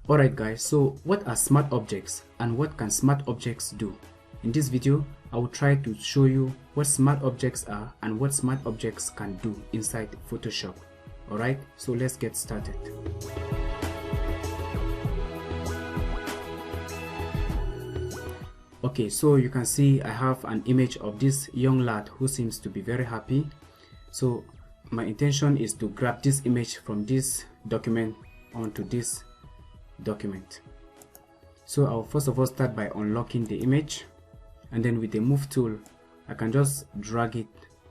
Alright guys, so what are smart objects and what can smart objects do? In this video, I will try to show you what smart objects are and what smart objects can do inside Photoshop. Alright, so let's get started. Okay, so you can see I have an image of this young lad who seems to be very happy. So my intention is to grab this image from this document onto this document. So I'll first of all start by unlocking the image, and then with the move tool I can just drag it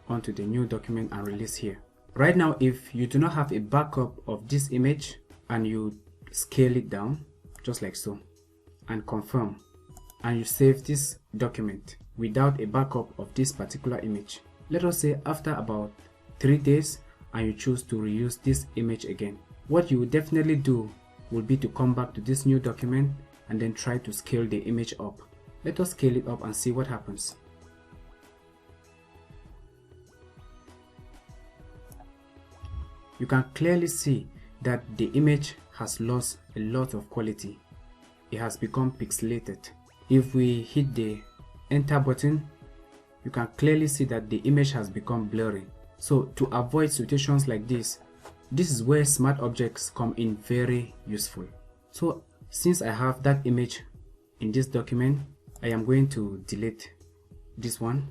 onto the new document and release here. Right now, if you do not have a backup of this image and you scale it down just like so and confirm, and you save this document without a backup of this particular image, let us say after about 3 days, and you choose to reuse this image again, what you will definitely do will be to come back to this new document and then try to scale the image up. Let us scale it up and see what happens. You can clearly see that the image has lost a lot of quality. It has become pixelated. If we hit the enter button, you can clearly see that the image has become blurry. So to avoid situations like this is where smart objects come in very useful. So since I have that image in this document, I am going to delete this one,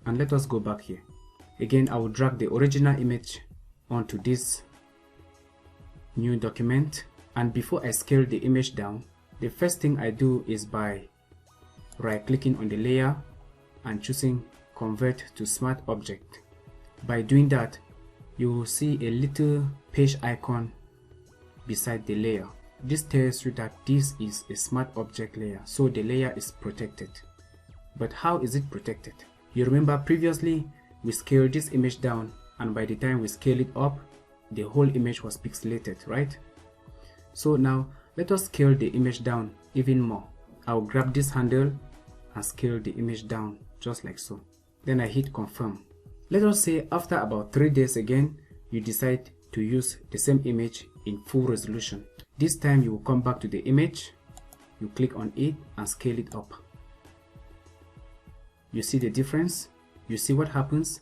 and let us go back here. Again, I will drag the original image onto this new document, and before I scale the image down, the first thing I do is by right clicking on the layer and choosing convert to smart object. By doing that, you will see a little page icon beside the layer. This tells you that this is a smart object layer, so the layer is protected. But how is it protected? You remember previously we scaled this image down, and by the time we scale it up, the whole image was pixelated, right? So now let us scale the image down even more. I'll grab this handle and scale the image down just like so. Then I hit confirm. Let us say after about 3 days again, you decide to use the same image in full resolution. This time you will come back to the image, you click on it and scale it up. You see the difference? You see what happens?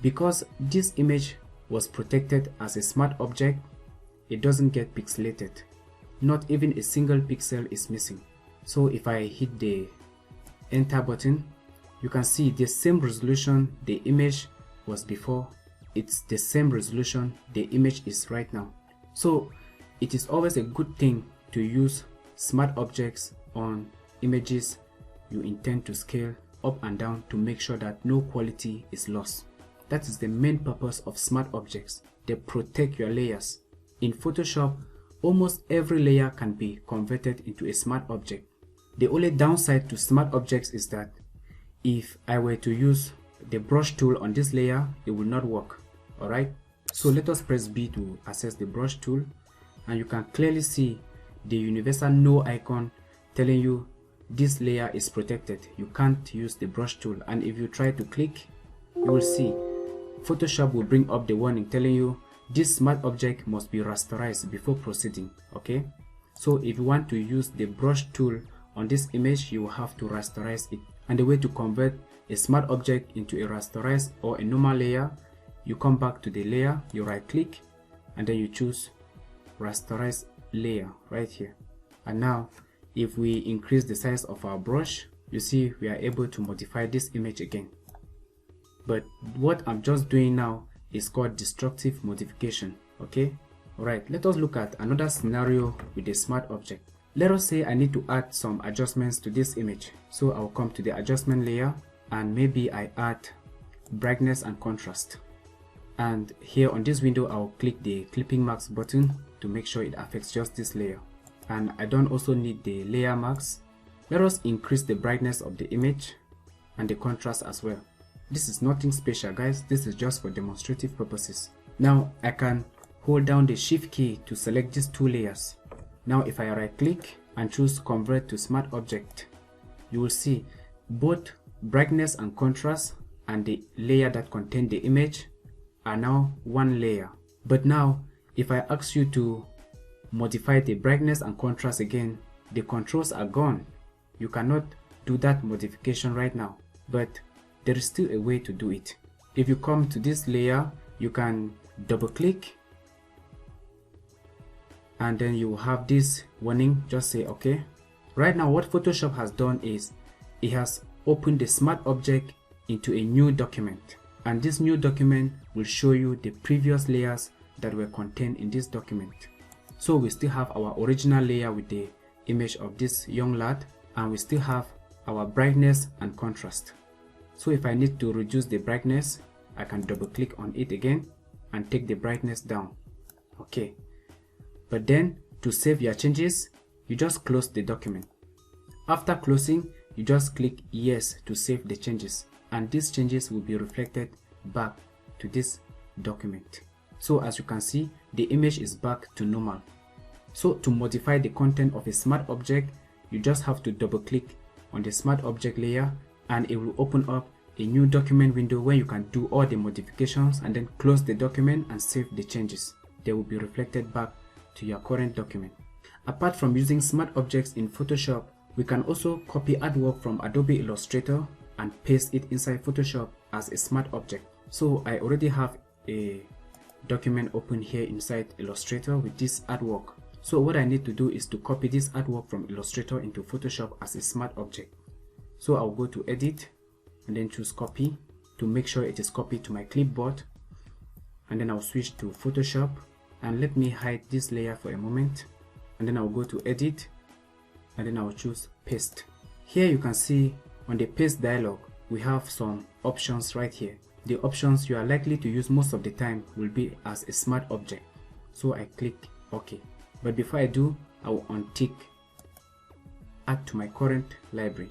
Because this image was protected as a smart object, it doesn't get pixelated. Not even a single pixel is missing. So if I hit the enter button, you can see the same resolution the image was before, it's the same resolution the image is right now. So it is always a good thing to use smart objects on images you intend to scale up and down to make sure that no quality is lost. That is the main purpose of smart objects. They protect your layers. In Photoshop, almost every layer can be converted into a smart object. The only downside to smart objects is that if I were to use the brush tool on this layer, it will not work. Alright, so let us press B to access the brush tool, and you can clearly see the universal no icon telling you this layer is protected. You can't use the brush tool, and if you try to click, you will see Photoshop will bring up the warning telling you this smart object must be rasterized before proceeding. Okay, so if you want to use the brush tool on this image, you will have to rasterize it. And the way to convert a smart object into a rasterized or a normal layer, you come back to the layer, you right click, and then you choose rasterize layer right here. And now if we increase the size of our brush, you see we are able to modify this image again. But what I'm just doing now is called destructive modification. Okay, alright, let us look at another scenario with a smart object. Let us say I need to add some adjustments to this image. So I'll come to the adjustment layer, and maybe I add brightness and contrast. And here on this window, I'll click the clipping mask button to make sure it affects just this layer. And I don't also need the layer mask. Let us increase the brightness of the image and the contrast as well. This is nothing special, guys. This is just for demonstrative purposes. Now I can hold down the shift key to select these two layers. Now if I right click and choose convert to smart object, you will see both brightness and contrast and the layer that contain the image are now one layer. But now if I ask you to modify the brightness and contrast again, the controls are gone. You cannot do that modification right now, but there is still a way to do it. If you come to this layer, you can double click and then you will have this warning. Just say okay. Right now what Photoshop has done is it has opened the smart object into a new document, and this new document will show you the previous layers that were contained in this document. So we still have our original layer with the image of this young lad, and we still have our brightness and contrast. So if I need to reduce the brightness, I can double click on it again and take the brightness down. Okay, but then to save your changes, you just close the document. After closing, you just click yes to save the changes, and these changes will be reflected back to this document. So as you can see, the image is back to normal. So to modify the content of a smart object, you just have to double click on the smart object layer and it will open up a new document window where you can do all the modifications and then close the document and save the changes. They will be reflected back to your current document. Apart from using smart objects in Photoshop, we can also copy artwork from Adobe Illustrator and paste it inside Photoshop as a smart object. So I already have a document open here inside Illustrator with this artwork. So what I need to do is to copy this artwork from Illustrator into Photoshop as a smart object. So I'll go to edit and then choose copy to make sure it is copied to my clipboard, and then I'll switch to Photoshop and let me hide this layer for a moment, and then I'll go to edit and then I'll choose paste. Here you can see on the paste dialog we have some options right here. The options you are likely to use most of the time will be as a smart object. So I click OK. But before I do, I will untick add to my current library.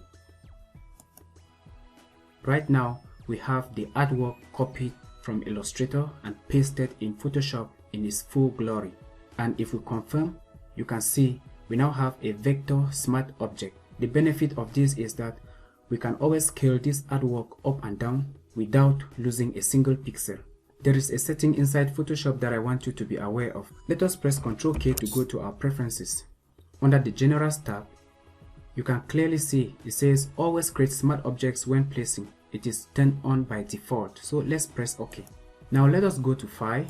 Right now we have the artwork copied from Illustrator and pasted in Photoshop in its full glory. And if we confirm, you can see we now have a vector smart object. The benefit of this is that we can always scale this artwork up and down without losing a single pixel. There is a setting inside Photoshop that I want you to be aware of. Let us press Ctrl K to go to our preferences. Under the Generals tab, you can clearly see it says always create smart objects when placing. It is turned on by default. So let's press OK. Now let us go to File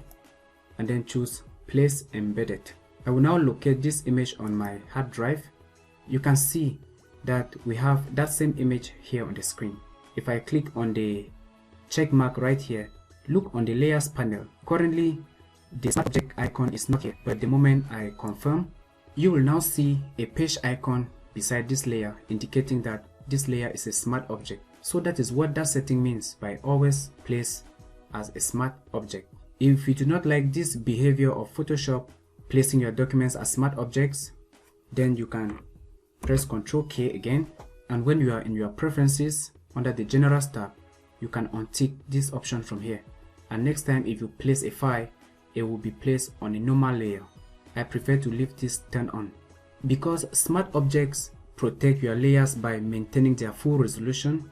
and then choose Place Embedded. I will now locate this image on my hard drive. You can see that we have that same image here on the screen. If I click on the check mark right here, look on the layers panel. Currently the smart object icon is not here, but the moment I confirm, you will now see a page icon beside this layer indicating that this layer is a smart object. So that is what that setting means by always place as a smart object. If you do not like this behavior of Photoshop placing your documents as smart objects, then you can press Ctrl K again, and when you are in your preferences under the Generals tab, you can untick this option from here, and next time if you place a file, it will be placed on a normal layer. I prefer to leave this turned on because smart objects protect your layers by maintaining their full resolution.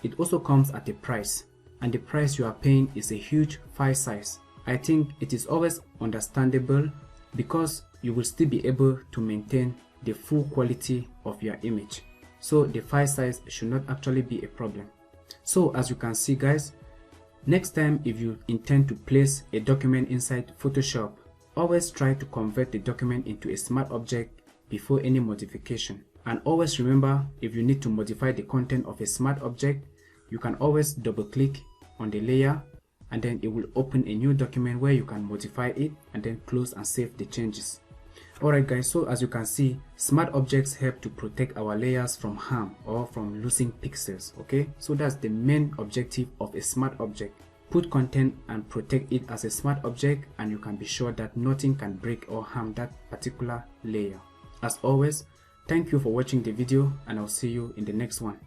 It also comes at a price, and the price you are paying is a huge file size. I think it is always understandable because you will still be able to maintain the full quality of your image. So the file size should not actually be a problem. So as you can see guys, next time if you intend to place a document inside Photoshop, always try to convert the document into a smart object before any modification. And always remember, if you need to modify the content of a smart object, you can always double click on the layer and then it will open a new document where you can modify it and then close and save the changes. Alright guys, so as you can see, smart objects help to protect our layers from harm or from losing pixels. Okay, so that's the main objective of a smart object. Put content and protect it as a smart object, and you can be sure that nothing can break or harm that particular layer. As always, thank you for watching the video, and I'll see you in the next one.